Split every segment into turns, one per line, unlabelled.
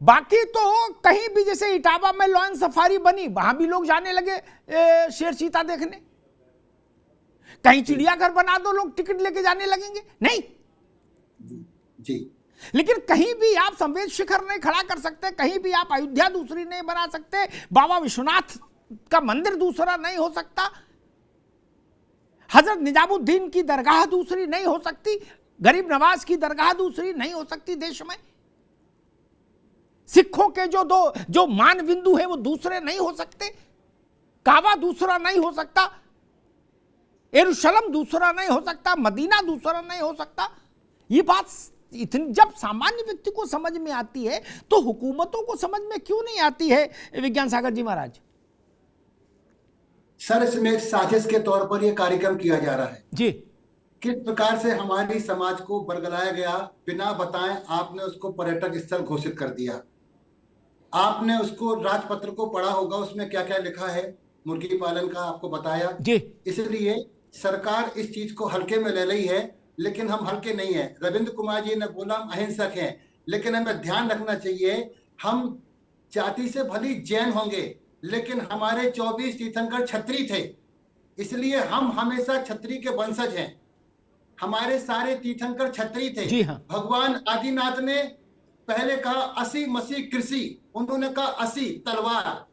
बाकी तो कहीं भी, जैसे इटावा में लॉयन सफारी बनी, वहां भी लोग जाने लगे शेर चीता देखने। कहीं चिड़ियाघर बना दो, लोग टिकट लेके जाने लगेंगे नहीं
जी।
लेकिन कहीं भी आप संवेद शिखर नहीं खड़ा कर सकते, कहीं भी आप अयोध्या दूसरी नहीं बना सकते, बाबा विश्वनाथ का मंदिर दूसरा नहीं हो सकता, हजरत निजामुद्दीन की दरगाह दूसरी नहीं हो सकती, गरीब नवाज की दरगाह दूसरी नहीं हो सकती देश में, सिखों के जो मान बिंदु है वो दूसरे नहीं हो सकते, काबा दूसरा नहीं हो सकता, यरूशलेम दूसरा नहीं हो सकता, मदीना दूसरा नहीं हो सकता। ये बात इतनी जब सामान्य व्यक्ति को समझ में आती है तो हुकूमतों को समझ में क्यों नहीं आती है विज्ञान सागर जी महाराज?
सर, इसमें एक साजिश के तौर पर यह कार्यक्रम किया जा रहा है
जी।
किस प्रकार से हमारी समाज को बरगलाया गया, बिना बताएं आपने उसको पर्यटक स्थल घोषित कर दिया। आपने उसको राजपत्र को पढ़ा होगा, उसमें क्या क्या लिखा है मुर्गी पालन का आपको बताया
जी।
इसलिए सरकार इस चीज को हल्के में ले रही है, लेकिन हम हल्के नहीं है। रविंद्र कुमार जी ने बोला हम अहिंसक हैं, लेकिन हमें ध्यान रखना चाहिए हम जाति से भली जैन होंगे, लेकिन हमारे 24 तीर्थंकर क्षत्रिय थे, इसलिए हम हमेशा क्षत्रिय के वंशज हैं। हमारे सारे तीर्थंकर क्षत्रिय थे।
जी हाँ।
भगवान आदिनाथ ने पहले कहा असी मसी कृषि, उन्होंने कहा असी तलवार।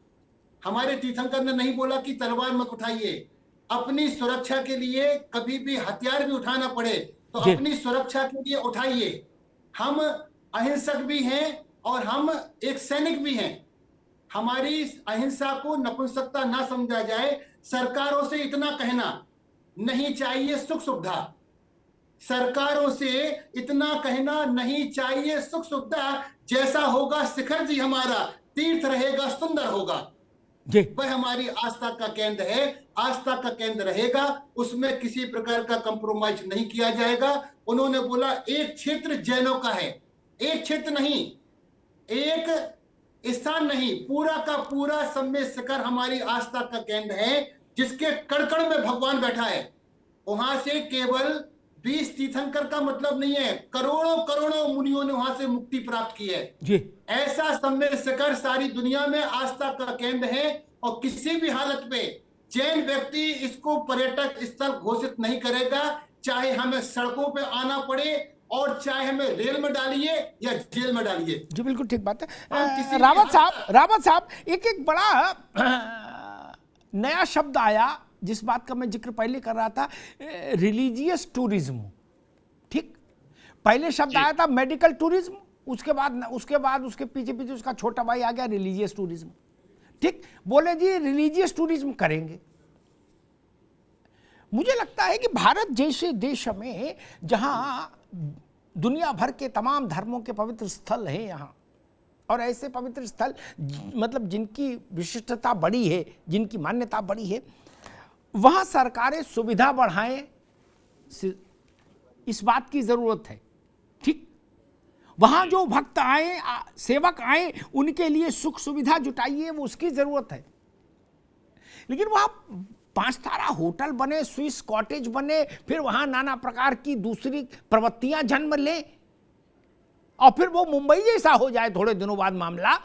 हमारे तीर्थंकर ने नहीं बोला कि तलवार मत उठाइए, अपनी सुरक्षा के लिए कभी भी हथियार भी उठाना पड़े तो अपनी सुरक्षा के लिए उठाइए। हम अहिंसक भी हैं और हम एक सैनिक भी हैं। हमारी अहिंसा को नपुंसकता ना समझा जाए। सरकारों से इतना कहना नहीं चाहिए सुख सुविधा, सरकारों से इतना कहना नहीं चाहिए सुख सुविधा, जैसा होगा शिखर जी हमारा तीर्थ रहेगा सुंदर होगा। वह हमारी आस्था का केंद्र है, आस्था का केंद्र रहेगा, उसमें किसी प्रकार का कंप्रोमाइज नहीं किया जाएगा। उन्होंने बोला एक क्षेत्र जैनों का है, एक क्षेत्र नहीं, एक स्थान नहीं, पूरा का पूरा सम्मेद शिखर हमारी आस्था का केंद्र है, जिसके कड़कड़ में भगवान बैठा है। वहां से केवल 20 तीर्थंकर का मतलब नहीं है, करोड़ों करोड़ों मुनियों ने वहां से मुक्ति प्राप्त की है जी। ऐसा सम्मेद शिखर सारी दुनिया में आस्था का केंद्र है और किसी भी हालत में जैन व्यक्ति इसको पर्यटक स्थल घोषित नहीं करेगा, चाहे हमें सड़कों पे आना पड़े और चाहे हमें रेल में डालिए या जेल में डालिए।
जी बिल्कुल ठीक बात है। रावत साहब एक बड़ा नया शब्द आया जिस बात का मैं जिक्र पहले कर रहा था, रिलीजियस टूरिज्म। ठीक, पहले शब्द आया था मेडिकल टूरिज्म, उसके बाद उसके पीछे उसका छोटा भाई आ गया रिलीजियस टूरिज्म। ठीक, बोले जी रिलीजियस टूरिज्म करेंगे। मुझे लगता है कि भारत जैसे देश में जहां दुनिया भर के तमाम धर्मों के पवित्र स्थल हैं यहाँ, और ऐसे पवित्र स्थल मतलब जिनकी विशिष्टता बड़ी है, जिनकी मान्यता बड़ी है, वहां सरकारें सुविधा बढ़ाएं, इस बात की जरूरत है। ठीक, वहां जो भक्त आए, सेवक आए, उनके लिए सुख सुविधा जुटाइए, वो उसकी जरूरत है। लेकिन वहां 5 तारा होटल बने, स्विस कॉटेज बने, फिर वहां नाना प्रकार की दूसरी प्रवृत्तियां जन्म लें और फिर वो मुंबई जैसा हो जाए थोड़े दिनों बाद मामला।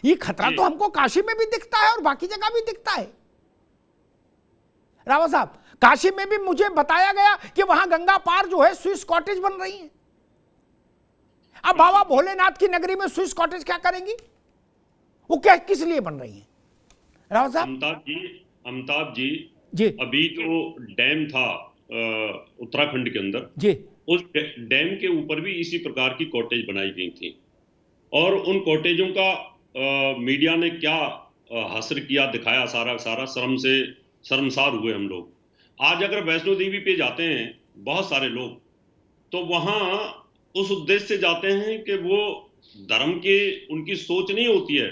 ये खतरा तो हमको काशी में भी दिखता है और बाकी जगह भी दिखता है। रावत साहब, काशी में भी मुझे बताया गया कि वहां गंगा पार जो है स्विस कॉटेज बन रही है। अब बाबा भोलेनाथ की नगरी में स्विस कॉटेज क्या करेंगी? वो क्या किस लिए बन रही है? रावत साहब।
अमिताभ जी अभी जो डैम था उत्तराखंड के अंदर
जी,
उस डैम के ऊपर भी इसी प्रकार की कॉटेज बनाई गई थी और उन कॉटेजों का मीडिया ने क्या हसर किया, दिखाया, सारा शर्मसार हुए हम लोग। आज अगर वैष्णो देवी पे जाते हैं बहुत सारे लोग, तो वहां उस उद्देश्य से जाते हैं कि वो धर्म के उनकी सोच नहीं होती है,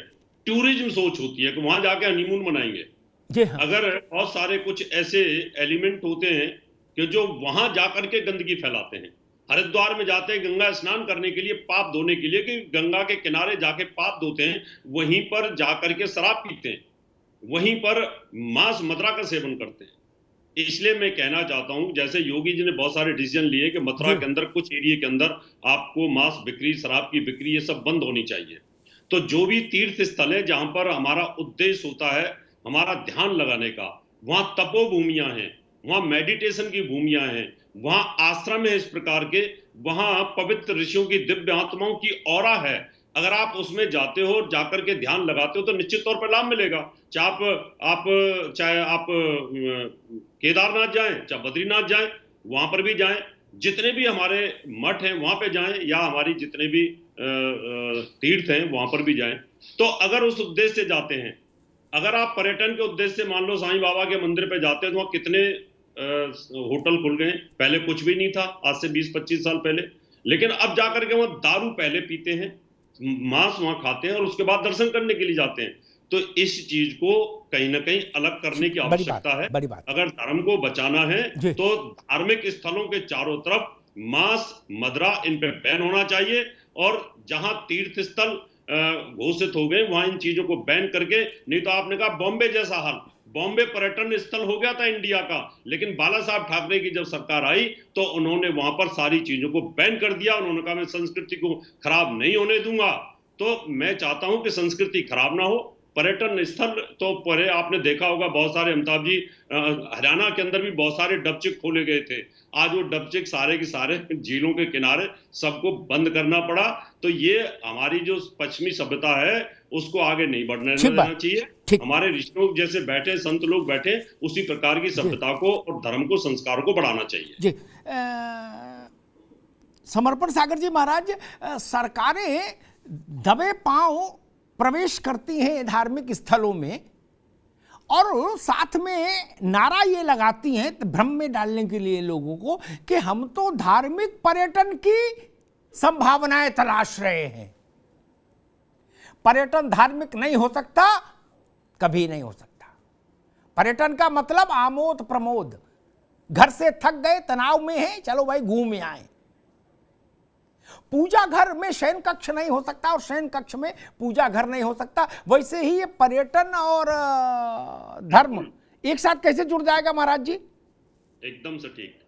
टूरिज्म सोच होती है कि वहां जाके हनीमून मनाएंगे।
हाँ।
अगर बहुत सारे कुछ ऐसे एलिमेंट होते हैं कि जो वहां जाकर के गंदगी फैलाते हैं। हरिद्वार में जाते हैं गंगा स्नान करने के लिए, पाप धोने के लिए, कि गंगा के किनारे जाके पाप धोते हैं, वहीं पर जाकर के शराब पीते हैं, वहीं पर मांस मदिरा का सेवन करते हैं। इसलिए मैं कहना चाहता हूं, जैसे योगी जी ने बहुत सारे डिसीजन लिए कि मथुरा के अंदर कुछ एरिया के अंदर आपको मांस बिक्री, शराब की बिक्री, ये सब बंद होनी चाहिए। तो जो भी तीर्थ स्थल है जहां पर हमारा उद्देश्य होता है हमारा ध्यान लगाने का, वहां तपोभूमियां हैं, वहां मेडिटेशन की भूमियां हैं, वहां आश्रम है इस प्रकार के, वहां पवित्र ऋषियों की दिव्य आत्माओं की ऑरा है। अगर आप उसमें जाते हो और जाकर के ध्यान लगाते हो तो निश्चित तौर पर लाभ मिलेगा। चाहे आप केदारनाथ जाएं, चाहे बद्रीनाथ जाएं, वहां पर भी जाएं, जितने भी हमारे मठ हैं वहां पे जाएं, या हमारी जितने भी तीर्थ हैं वहां पर भी जाएं। तो अगर उस उद्देश्य से जाते हैं, अगर आप पर्यटन के उद्देश्य से मान लो साईं बाबा के मंदिर पे जाते हैं तो वहां कितने होटल खुल गए। पहले कुछ भी नहीं था, आज से 20-25 साल पहले। लेकिन अब जाकर के वहां दारू पहले पीते हैं, मांस वहां खाते हैं और उसके बाद दर्शन करने के लिए जाते हैं। तो इस चीज को कहीं ना कहीं अलग करने की आवश्यकता है।
बड़ी बात।
अगर धर्म को बचाना है तो धार्मिक स्थलों के चारों तरफ मांस, मदरा, इन पे बैन होना चाहिए। और जहां तीर्थ स्थल घोषित हो गए वहां इन चीजों को बैन करके, नहीं तो आपने कहा बॉम्बे जैसा हाल, बॉम्बे पर्यटन स्थल हो गया था इंडिया का, लेकिन बाला साहब ठाकरे की जब सरकार आई तो उन्होंने वहां पर सारी चीजों को बैन कर दिया। उन्होंने कहा मैं संस्कृति को खराब नहीं होने दूंगा। तो मैं चाहता हूं कि संस्कृति खराब ना हो। पर्यटन स्थल तो परे आपने देखा होगा बहुत सारे, अमिताभ जी, हरियाणा के अंदर भी बहुत सारे डबचिक खोले गए थे। आज वो डबचिक सारे के सारे झीलों के किनारे सबको बंद करना पड़ा। तो ये हमारी जो पश्चिमी सभ्यता है उसको आगे नहीं बढ़ने देना चाहिए। हमारे ऋषियों जैसे बैठे, संत लोग बैठे, उसी प्रकार की सभ्यता को और धर्म को, संस्कार को बढ़ाना चाहिए।
जी समर्पण सागर जी महाराज, सरकारें दबे पांव प्रवेश करती हैं धार्मिक स्थलों में और साथ में नारा ये लगाती हैं भ्रम में डालने के लिए लोगों को कि हम तो धार्मिक पर्यटन की संभावनाएं तलाश रहे हैं। पर्यटन धार्मिक नहीं हो सकता, कभी नहीं हो सकता। पर्यटन का मतलब आमोद प्रमोद, घर से थक गए, तनाव में है, चलो भाई घूम आए। पूजा घर में शयन कक्ष नहीं हो सकता और शयन कक्ष में पूजा घर नहीं हो सकता। वैसे ही ये पर्यटन और धर्म एक साथ कैसे जुड़ जाएगा महाराज जी?
एकदम सटीक।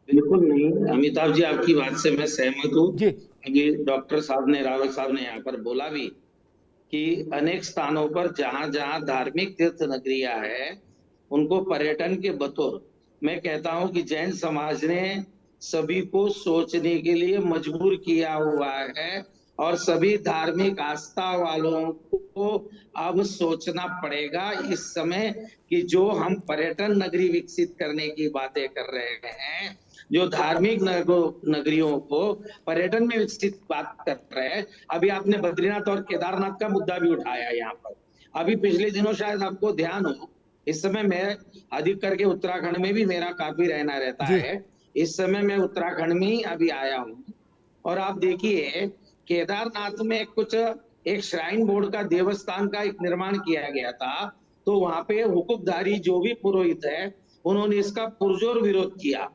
बिल्कुल नहीं अमिताभ जी, आपकी बात से मैं सहमत हूँ। अभी डॉक्टर साहब ने, रावत साहब ने यहाँ पर बोला भी कि अनेक स्थानों पर जहां जहां धार्मिक तीर्थ नगरियां है उनको पर्यटन के बतौर, मैं कहता हूं कि जैन समाज ने सभी को सोचने के लिए मजबूर किया हुआ है और सभी धार्मिक आस्था वालों को अब सोचना पड़ेगा इस समय कि जो हम पर्यटन नगरी विकसित करने की बातें कर रहे हैं, जो धार्मिक नगरियों को पर्यटन में विकसित बात कर रहे हैं। अभी आपने बद्रीनाथ और केदारनाथ का मुद्दा भी उठाया यहाँ पर। अभी पिछले दिनों शायद आपको ध्यान हो, इस समय मैं अधिक करके उत्तराखंड में भी मेरा काफी रहना रहता है। इस समय मैं उत्तराखंड में ही अभी आया हूँ और आप देखिए केदारनाथ में कुछ एक श्राइन बोर्ड का, देवस्थान का एक निर्माण किया गया था। तो वहां पे हुकुमधारी जो भी पुरोहित है उन्होंने इसका पुरजोर विरोध किया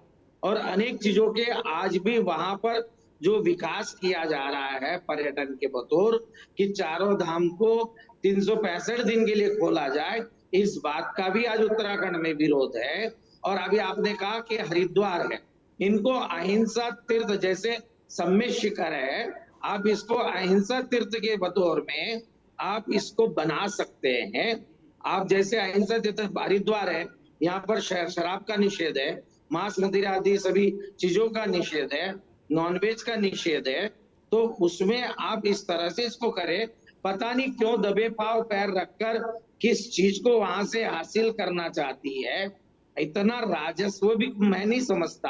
और अनेक चीजों के आज भी वहां पर जो विकास किया जा रहा है पर्यटन के बतौर कि चारों धाम को 365 दिन के लिए खोला जाए, इस बात का भी आज उत्तराखंड में विरोध है। और अभी आपने कहा कि हरिद्वार है, इनको अहिंसा तीर्थ जैसे सम्मित शिखर है, आप इसको अहिंसा तीर्थ के बतौर में आप इसको बना सकते हैं। आप जैसे अहिंसा तीर्थ हरिद्वार है, यहाँ पर शराब का निषेध है, मांस मदिरा आदि सभी चीजों का निषेध है, नॉनवेज का निषेध है। तो उसमें आप इस तरह से इसको करें। पता नहीं क्यों दबे पांव पैर रखकर किस चीज को वहां से हासिल करना चाहती है। इतना राजस्व भी मैं नहीं समझता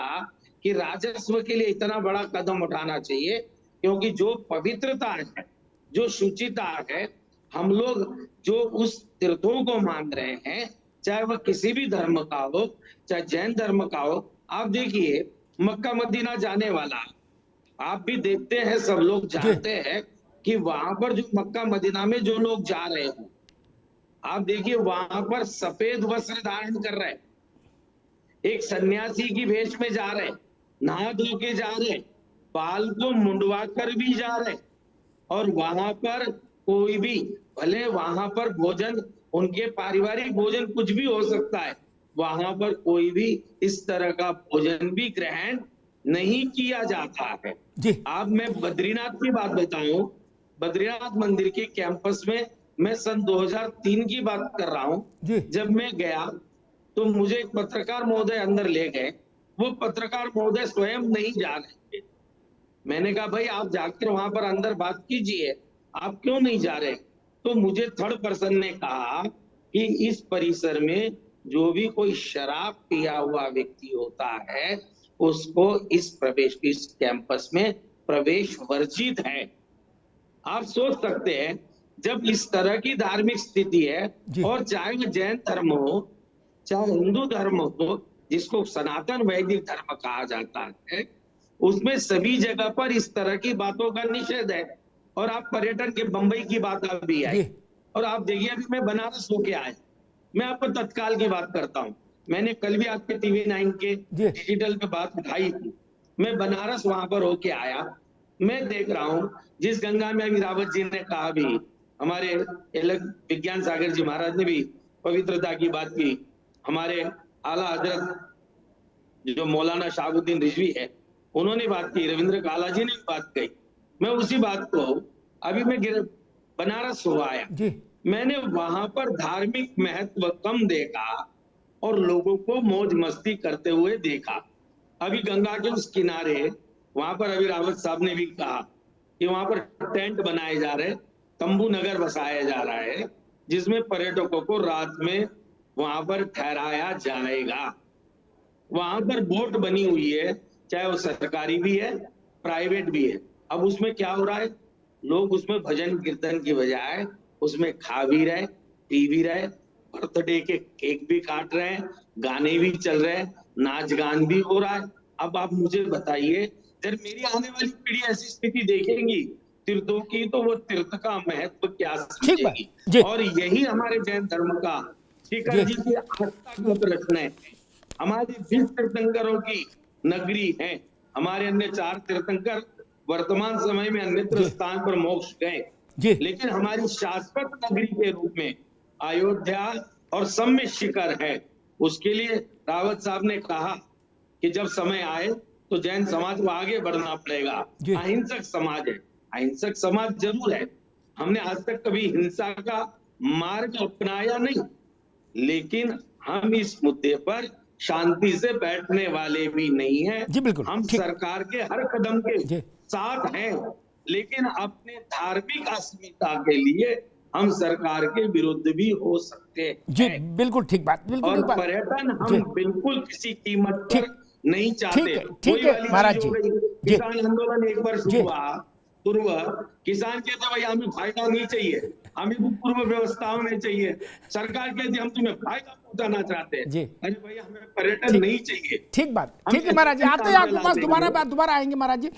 कि राजस्व के लिए इतना बड़ा कदम उठाना चाहिए, क्योंकि जो पवित्रता है, जो शुचिता है, हम लोग जो उस तीर्थों को मान रहे हैं, चाहे वह किसी भी धर्म का हो, चाहे जैन धर्म का हो। आप देखिए मक्का मदीना जाने वाला, आप भी देखते हैं, सब लोग जानते हैं कि वहां पर जो मक्का मदीना में जो लोग जा रहे हैं, आप देखिए वहां पर सफेद वस्त्र धारण कर रहे हैं, एक सन्यासी की भेष में जा रहे, नहा धो के जा रहे, बाल को मुंडवा कर भी जा रहे। और वहां पर कोई भी, भले वहां पर भोजन उनके पारिवारिक भोजन कुछ भी हो सकता है, वहां पर कोई भी इस तरह का भोजन भी ग्रहण नहीं किया जाता है।
जी
अब मैं बद्रीनाथ की बात बताऊं, बद्रीनाथ मंदिर के कैंपस में मैं सन 2003 की बात कर रहा हूं।
जी
जब मैं गया तो मुझे एक पत्रकार महोदय अंदर ले गए। वो पत्रकार महोदय स्वयं नहीं जा रहे थे। मैंने कहा भाई आप जाकर वहां पर अंदर बात कीजिए, आप क्यों नहीं जा रहे? तो मुझे थर्ड पर्सन ने कहा कि इस परिसर में जो भी कोई शराब पिया हुआ व्यक्ति होता है उसको इस कैंपस में प्रवेश वर्जित है। आप सोच सकते हैं जब इस तरह की धार्मिक स्थिति है, और चाहे वो जैन धर्म हो चाहे हिंदू धर्म हो, जिसको सनातन वैदिक धर्म कहा जाता है, उसमें सभी जगह पर इस तरह की बातों का निषेध है। और आप पर्यटन के बंबई की बात अभी आई, और आप देखिए अभी मैं बनारस होके आया। मैं आपको तत्काल की बात करता हूँ, मैंने कल भी आपके TV9 के डिजिटल पे बात उठाई थी। मैं बनारस वहां पर होके आया, मैं देख रहा हूँ जिस गंगा में अभी रावत जी ने कहा, भी हमारे विज्ञान सागर जी महाराज ने भी पवित्रता की बात की, हमारे आला हजरत जो मौलाना शाहबुद्दीन रिजवी है उन्होंने बात की, रविंद्र काला जी ने भी बात कही। मैं उसी बात को अभी मैं बनारस हो आया, मैंने वहां पर धार्मिक महत्व कम देखा और लोगों को मौज मस्ती करते हुए देखा। अभी गंगा के उस किनारे वहां पर अभी रावत साहब ने भी कहा कि वहां पर टेंट बनाए जा रहे, तंबू नगर बसाया जा रहा है, जिसमें पर्यटकों को रात में वहां पर ठहराया जाएगा। वहां पर बोट बनी हुई है, चाहे वो सरकारी भी है प्राइवेट भी है। अब उसमें क्या हो रहा है, लोग उसमें भजन कीर्तन की बजाय उसमें खा भी रहे पी भी रहे, बर्थडे के केक भी काट रहे हैं, गाने भी चल रहे हैं, नाच गान भी हो रहा है। अब आप मुझे बताइए, जब मेरी आने वाली पीढ़ी ऐसी स्थिति देखेंगी तीर्थों की, तो वो तीर्थ का महत्व क्या समझेगी? और यही हमारे जैन धर्म का शिखर जी की आस्था का प्रश्न है। हमारे 20 तीर्थंकरों की नगरी है, हमारे अन्य 4 तीर्थंकर वर्तमान समय में अन्यत्र स्थान पर मोक्ष गए, लेकिन हमारी शाश्वत नगरी के रूप में अयोध्या और सम्य शिखर है। उसके लिए रावत साहब ने कहा कि जब समय आए तो जैन समाज को आगे बढ़ना पड़ेगा। अहिंसक समाज है, अहिंसक समाज जरूर है, हमने आज तक कभी हिंसा का मार्ग अपनाया नहीं, लेकिन हम इस मुद्दे पर शांति से बैठने वाले भी नहीं है। हम सरकार के हर कदम के साथ हैं, लेकिन अपने धार्मिक अस्मिता के लिए हम सरकार के विरुद्ध भी हो सकते हैं।
जी बिल्कुल ठीक बात, बिल्कुल ठीक बात।
पर्यटन हम बिल्कुल किसी कीमत पर नहीं चाहते।
ठीक है महाराज जी।
किसान आंदोलन एक बार शुरू हुआ, किसान कहते भाई हमें फायदा नहीं चाहिए, हमें पूर्व व्यवस्था होनी चाहिए। सरकार कहती हम तुम्हें फायदा पहुंचाना चाहते हैं। अरे भैया हमें पर्यटन नहीं चाहिए।
ठीक बात, ठीक है महाराज जी, आते हैं आपके पास दोबारा आएंगे महाराज जी।